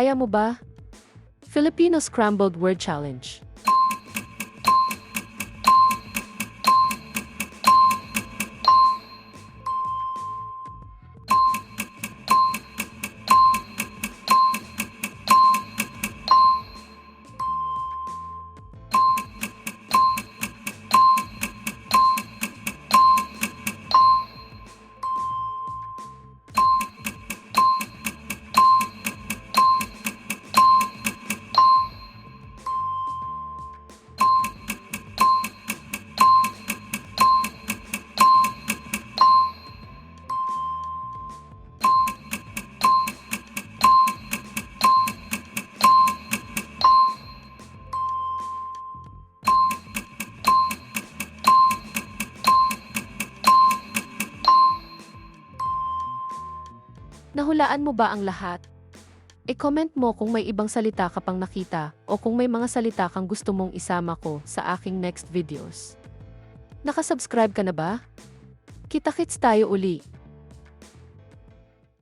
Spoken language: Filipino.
Kaya mo ba? Filipino Scrambled Word Challenge. Nahulaan mo ba ang lahat? E-comment mo kung may ibang salita ka pang nakita o kung may mga salita kang gusto mong isama ko sa aking next videos. Nakasubscribe ka na ba? Kita-kits tayo uli.